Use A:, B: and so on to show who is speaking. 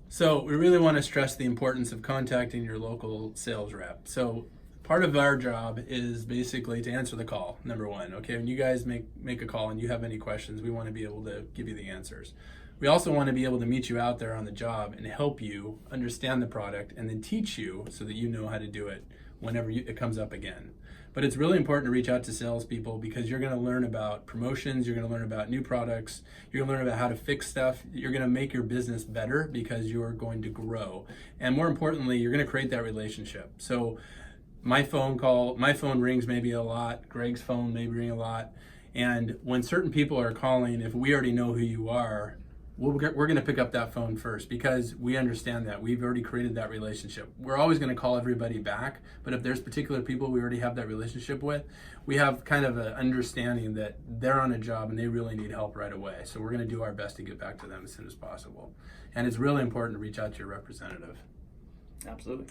A: So we really want to stress the importance of contacting your local sales rep. So part of our job is basically to answer the call, number one. Okay, when you guys make a call and you have any questions, we want to be able to give you the answers. We also want to be able to meet you out there on the job and help you understand the product and then teach you so that you know how to do it whenever it comes up again. But it's really important to reach out to salespeople because you're going to learn about promotions, you're going to learn about new products, you're going to learn about how to fix stuff, you're going to make your business better because you're going to grow. And more importantly, you're going to create that relationship. So my phone rings maybe a lot, Greg's phone may ring a lot. And when certain people are calling, if we already know who you are, we're going to pick up that phone first because we understand that we've already created that relationship. We're always going to call everybody back, but if there's particular people we already have that relationship with, we have kind of an understanding that they're on a job and they really need help right away. So we're going to do our best to get back to them as soon as possible. And it's really important to reach out to your representative.
B: Absolutely.